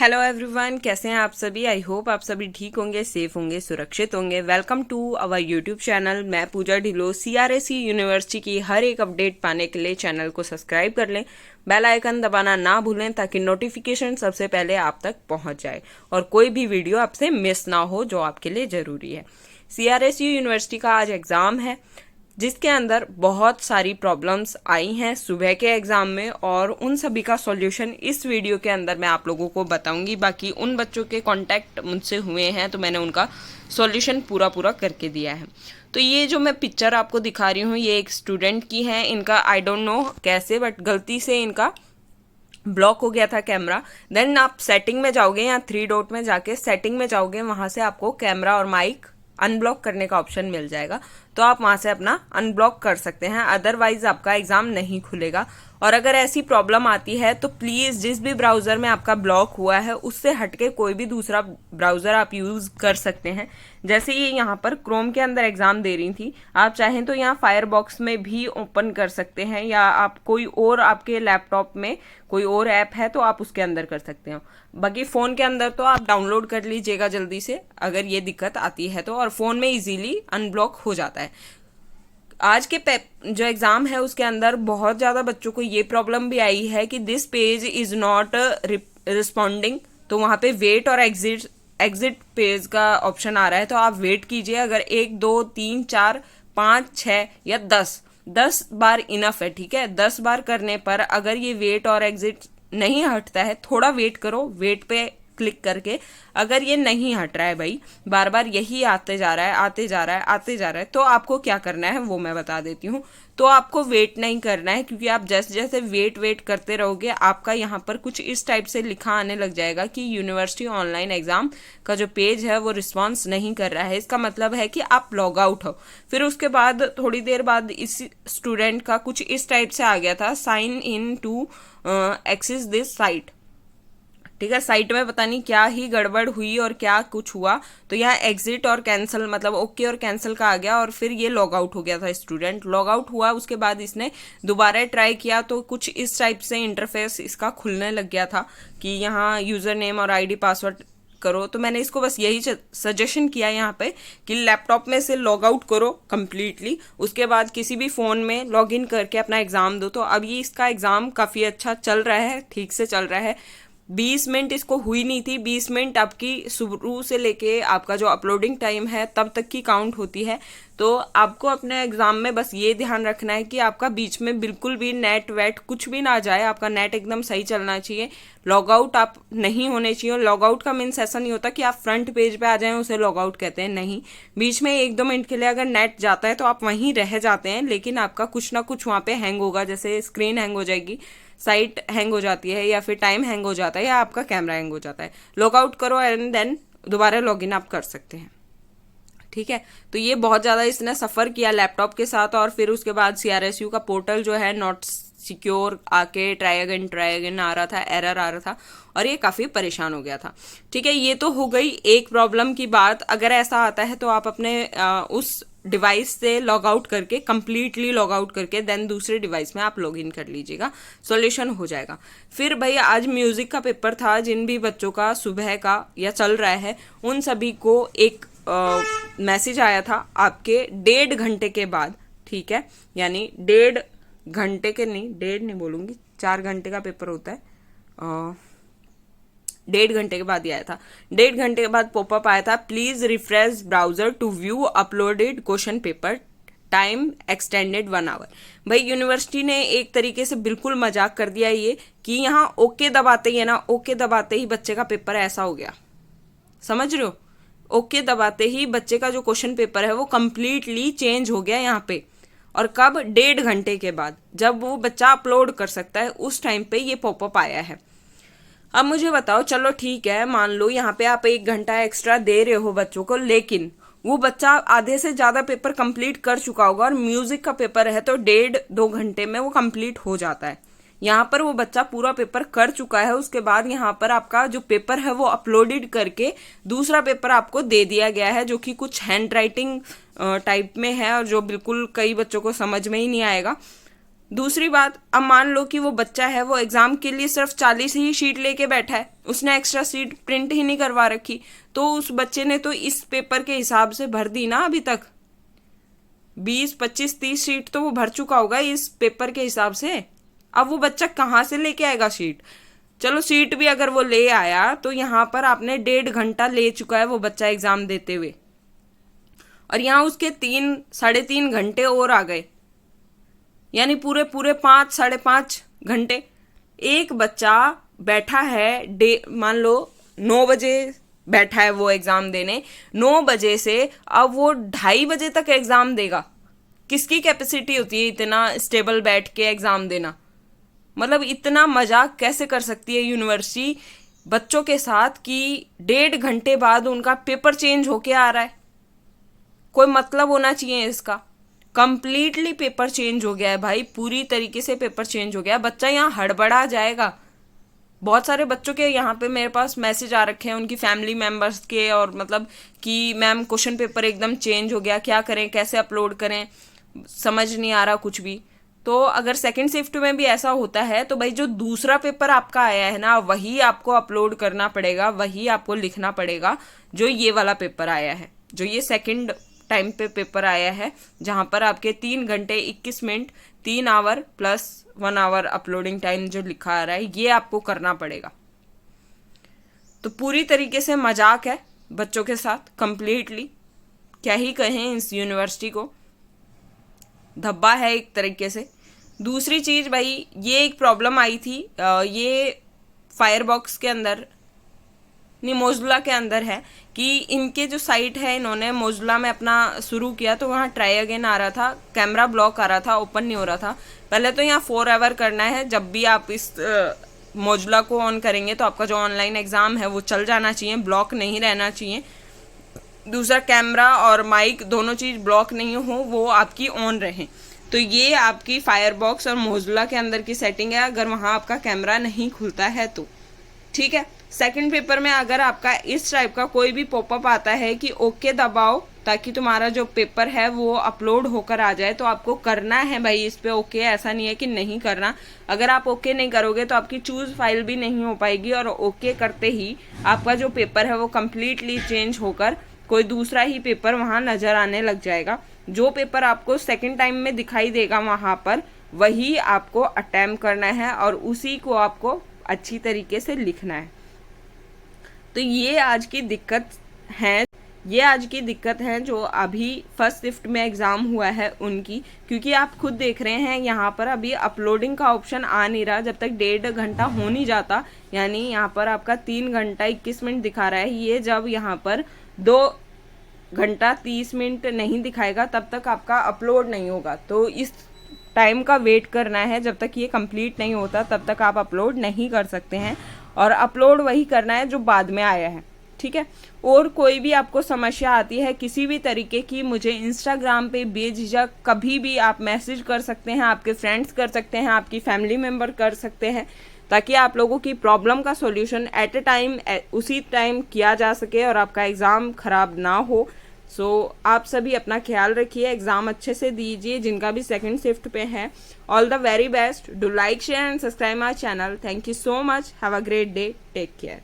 Hello everyone, कैसे हैं आप सभी। आई होप आप सभी ठीक होंगे, सेफ होंगे, सुरक्षित होंगे। Welcome to our YouTube channel. मैं पूजा ढिल्लो। सीआरएसी यूनिवर्सिटी की हर एक अपडेट पाने के लिए चैनल को सब्सक्राइब कर लें, बेल आइकन दबाना ना भूलें ताकि नोटिफिकेशन सबसे पहले आप तक पहुंच जाए और कोई भी वीडियो आपसे मिस ना हो जो आपके लिए ज़रूरी है। सीआरएसी यूनिवर्सिटी का आज एग्ज़ाम है जिसके अंदर बहुत सारी प्रॉब्लम्स आई हैं सुबह के एग्ज़ाम में, और उन सभी का सॉल्यूशन इस वीडियो के अंदर मैं आप लोगों को बताऊंगी। बाकी उन बच्चों के कांटेक्ट मुझसे हुए हैं तो मैंने उनका सॉल्यूशन पूरा करके दिया है। तो ये जो मैं पिक्चर आपको दिखा रही हूँ ये एक स्टूडेंट की है। इनका आई डोंट नो कैसे बट गलती से इनका ब्लॉक हो गया था कैमरा। देन आप सेटिंग में जाओगे या 3 डॉट में जाके सेटिंग में जाओगे, वहां से आपको कैमरा और माइक अनब्लॉक करने का ऑप्शन मिल जाएगा, तो आप वहां से अपना अनब्लॉक कर सकते हैं। अदरवाइज आपका एग्जाम नहीं खुलेगा। और अगर ऐसी प्रॉब्लम आती है तो प्लीज जिस भी ब्राउजर में आपका ब्लॉक हुआ है उससे हटके कोई भी दूसरा ब्राउजर आप यूज कर सकते हैं। जैसे ये यहाँ पर क्रोम के अंदर एग्जाम दे रही थी, आप चाहें तो यहाँ फायरबॉक्स में भी ओपन कर सकते हैं, या आप कोई और आपके लैपटॉप में कोई और ऐप है तो आप उसके अंदर कर सकते हो। बाकी फ़ोन के अंदर तो आप डाउनलोड कर लीजिएगा जल्दी से अगर ये दिक्कत आती है तो, और फ़ोन में इजीली अनब्लॉक हो जाता है। आज के जो एग्ज़ाम है उसके अंदर बहुत ज़्यादा बच्चों को ये प्रॉब्लम भी आई है कि this page is not responding, तो वहाँ पे वेट और एग्जिट पेज का ऑप्शन आ रहा है, तो आप वेट कीजिए। अगर 1 2 3 4 5 6 या 10 बार इनफ है, ठीक है। 10 बार करने पर अगर ये वेट और एग्जिट नहीं हटता है, थोड़ा वेट करो, वेट पे क्लिक करके। अगर ये नहीं हट रहा है भाई, बार बार यही आते जा रहा है आते जा रहा है आते जा रहा है, तो आपको क्या करना है वो मैं बता देती हूँ। तो आपको वेट नहीं करना है, क्योंकि आप जैसे जैसे वेट करते रहोगे आपका यहाँ पर कुछ इस टाइप से लिखा आने लग जाएगा कि यूनिवर्सिटी ऑनलाइन एग्जाम का जो पेज है वो रिस्पॉन्स नहीं कर रहा है। इसका मतलब है कि आप लॉग आउट हो। फिर उसके बाद थोड़ी देर बाद इस स्टूडेंट का कुछ इस टाइप से आ गया था, sign in to access this site, ठीक है। साइट में पता नहीं क्या ही गड़बड़ हुई और क्या कुछ हुआ, तो यहाँ एग्जिट और कैंसिल मतलब ओके और कैंसिल का आ गया, और फिर ये लॉग आउट हो गया था। स्टूडेंट लॉग आउट हुआ, उसके बाद इसने दोबारा ट्राई किया तो कुछ इस टाइप से इंटरफेस इसका खुलने लग गया था कि यहाँ यूजर नेम और आईडी पासवर्ड करो। तो मैंने इसको बस यही सजेशन किया यहाँ पे कि लैपटॉप में से लॉग आउट करो कंप्लीटली, उसके बाद किसी भी फ़ोन में लॉग इन करके अपना एग्ज़ाम दो। तो अब ये इसका एग्ज़ाम काफ़ी अच्छा चल रहा है, ठीक से चल रहा है। 20 मिनट इसको हुई नहीं थी। 20 मिनट आपकी शुरू से लेके आपका जो अपलोडिंग टाइम है तब तक की काउंट होती है। तो आपको अपने एग्जाम में बस ये ध्यान रखना है कि आपका बीच में बिल्कुल भी नेट वेट कुछ भी ना जाए, आपका नेट एकदम सही चलना चाहिए। लॉग आउट आप नहीं होने चाहिए। लॉग आउट का मीन्स ऐसा नहीं होता कि आप फ्रंट पेज पे आ जाएं उसे लॉग आउट कहते हैं, नहीं। बीच में 1-2 मिनट के लिए अगर नेट जाता है तो आप वहीं रह जाते हैं, लेकिन आपका कुछ ना कुछ वहाँ पे हैंग होगा, जैसे स्क्रीन हैंग हो जाएगी, साइट हैंग हो जाती है, या फिर टाइम हैंग हो जाता है, या आपका कैमरा हैंग हो जाता है। लॉग आउट करो एंड देन दोबारा लॉग इन आप कर सकते हैं, ठीक है। तो ये बहुत ज़्यादा इसने सफ़र किया लैपटॉप के साथ, और फिर उसके बाद सीआरएसयू का पोर्टल जो है नॉट सिक्योर आके ट्राई अगेन आ रहा था, एरर आ रहा था, और ये काफ़ी परेशान हो गया था, ठीक है। ये तो हो गई एक प्रॉब्लम की बात। अगर ऐसा आता है तो आप अपने उस डिवाइस से लॉग आउट करके, कंप्लीटली लॉग आउट करके देन दूसरे डिवाइस में आप लॉग इन कर लीजिएगा, सॉल्यूशन हो जाएगा। फिर भाई आज म्यूजिक का पेपर था, जिन भी बच्चों का सुबह का या चल रहा है उन सभी को एक मैसेज आया था आपके 1.5 घंटे के बाद, ठीक है। यानी 1.5 घंटे के नहीं, 1.5 नहीं बोलूँगी, 4 घंटे का पेपर होता है, 1.5 घंटे के बाद ही आया था। 1.5 घंटे के बाद पॉपअप आया था, please refresh browser to view uploaded question paper, time extended 1 hour. भाई यूनिवर्सिटी ने एक तरीके से बिल्कुल मजाक कर दिया ये कि यहाँ ओके दबाते ही है ना, ओके दबाते ही बच्चे का पेपर ऐसा हो गया, समझ रहे हो। ओके दबाते ही बच्चे का जो क्वेश्चन पेपर है वो कंप्लीटली चेंज हो गया यहाँ पे। और कब? 1.5 घंटे के बाद, जब वो बच्चा अपलोड कर सकता है उस टाइम पे ये पॉपअप आया है। अब मुझे बताओ, चलो ठीक है, मान लो यहाँ पे आप 1 घंटा एक्स्ट्रा दे रहे हो बच्चों को, लेकिन वो बच्चा आधे से ज़्यादा पेपर कंप्लीट कर चुका होगा, और म्यूजिक का पेपर है तो 1.5-2 घंटे में वो कंप्लीट हो जाता है। यहाँ पर वो बच्चा पूरा पेपर कर चुका है, उसके बाद यहाँ पर आपका जो पेपर है वो अपलोडेड करके दूसरा पेपर आपको दे दिया गया है, जो कि कुछ हैंड राइटिंग टाइप में है और जो बिल्कुल कई बच्चों को समझ में ही नहीं आएगा। दूसरी बात, अब मान लो कि वो बच्चा है, वो एग्जाम के लिए सिर्फ 40 ही शीट लेके बैठा है, उसने एक्स्ट्रा शीट प्रिंट ही नहीं करवा रखी, तो उस बच्चे ने तो इस पेपर के हिसाब से भर दी ना, अभी तक 20, 25, 30 शीट तो वो भर चुका होगा इस पेपर के हिसाब से। अब वो बच्चा कहाँ से लेके आएगा शीट? चलो सीट भी अगर वो ले आया तो यहाँ पर आपने 1.5 घंटा ले चुका है वो बच्चा एग्जाम देते हुए, और यहाँ उसके 3-3.5 घंटे और आ गए, यानी पूरे पूरे 5, 5.5 घंटे एक बच्चा बैठा है। मान लो 9 बजे बैठा है वो एग्जाम देने, 9 बजे से अब वो 2:30 बजे तक एग्जाम देगा। किसकी कैपेसिटी होती है इतना स्टेबल बैठ के एग्जाम देना? मतलब इतना मजाक कैसे कर सकती है यूनिवर्सिटी बच्चों के साथ कि 1.5 घंटे बाद उनका पेपर चेंज होके आ रहा है? कोई मतलब होना चाहिए इसका। कंप्लीटली पेपर चेंज हो गया है भाई, पूरी तरीके से पेपर चेंज हो गया है। बच्चा यहाँ हड़बड़ा जाएगा। बहुत सारे बच्चों के यहाँ पे मेरे पास मैसेज आ रखे हैं उनकी फैमिली मेम्बर्स के, और मतलब कि मैम क्वेश्चन पेपर एकदम चेंज हो गया, क्या करें, कैसे अपलोड करें, समझ नहीं आ रहा कुछ भी। तो अगर सेकंड शिफ्ट में भी ऐसा होता है तो भाई जो दूसरा पेपर आपका आया है ना, वही आपको अपलोड करना पड़ेगा, वही आपको लिखना पड़ेगा जो ये वाला पेपर आया है, जो ये सेकंड टाइम पे पेपर आया है, जहां पर आपके 3 घंटे 21 minute 3 hour plus 1 hour uploading time जो लिखा आ रहा है, ये आपको करना पड़ेगा। तो पूरी तरीके से मजाक है बच्चों के साथ, कंप्लीटली। क्या ही कहें इस यूनिवर्सिटी को, धब्बा है एक तरीके से। दूसरी चीज भाई, ये एक प्रॉब्लम आई थी, ये फायरबॉक्स के अंदर नहीं, मोज़िला के अंदर है कि इनके जो साइट है, इन्होंने मोज़िला में अपना शुरू किया तो वहाँ ट्राई अगेन आ रहा था, कैमरा ब्लॉक आ रहा था, ओपन नहीं हो रहा था। पहले तो यहाँ फॉरएवर करना है, जब भी आप इस मोज़िला को ऑन करेंगे तो आपका जो ऑनलाइन एग्ज़ाम है वो चल जाना चाहिए, ब्लॉक नहीं रहना चाहिए। दूसरा, कैमरा और माइक दोनों चीज़ ब्लॉक नहीं हो, वो आपकी ऑन रहे। तो ये आपकी फायरबॉक्स और मोज़िला के अंदर की सेटिंग है, अगर वहाँ आपका कैमरा नहीं खुलता है तो। ठीक है। सेकंड पेपर में अगर आपका इस टाइप का कोई भी पॉपअप आता है कि ओके दबाओ ताकि तुम्हारा जो पेपर है वो अपलोड होकर आ जाए, तो आपको करना है भाई इस पे ओके, ऐसा नहीं है कि नहीं करना। अगर आप ओके नहीं करोगे तो आपकी चूज फाइल भी नहीं हो पाएगी, और ओके करते ही आपका जो पेपर है वो कम्प्लीटली चेंज होकर कोई दूसरा ही पेपर वहाँ नजर आने लग जाएगा। जो पेपर आपको सेकेंड टाइम में दिखाई देगा वहाँ पर, वही आपको अटेम्प्ट करना है और उसी को आपको अच्छी तरीके से लिखना है। तो ये आज की दिक्कत है जो अभी फर्स्ट शिफ्ट में एग्ज़ाम हुआ है उनकी, क्योंकि आप खुद देख रहे हैं यहाँ पर अभी अपलोडिंग का ऑप्शन आ नहीं रहा जब तक 1.5 घंटा हो नहीं जाता। यानी यहाँ पर आपका 3 घंटा 21 मिनट दिखा रहा है, ये जब यहाँ पर 2 घंटा 30 मिनट नहीं दिखाएगा तब तक आपका अपलोड नहीं होगा। तो इस टाइम का वेट करना है, जब तक ये कंप्लीट नहीं होता तब तक आप अपलोड नहीं कर सकते हैं, और अपलोड वही करना है जो बाद में आया है। ठीक है। और कोई भी आपको समस्या आती है किसी भी तरीके की, मुझे इंस्टाग्राम पे बेझिझक कभी भी आप मैसेज कर सकते हैं, आपके फ्रेंड्स कर सकते हैं, आपकी फैमिली मेम्बर कर सकते हैं, ताकि आप लोगों की प्रॉब्लम का सॉल्यूशन एट ए टाइम उसी टाइम किया जा सके और आपका एग्ज़ाम ख़राब ना हो। सो आप सभी अपना ख्याल रखिए, एग्ज़ाम अच्छे से दीजिए जिनका भी सेकंड शिफ्ट पे है। All the very best. Do like, share and subscribe my channel. Thank you so much. Have a great day. Take care.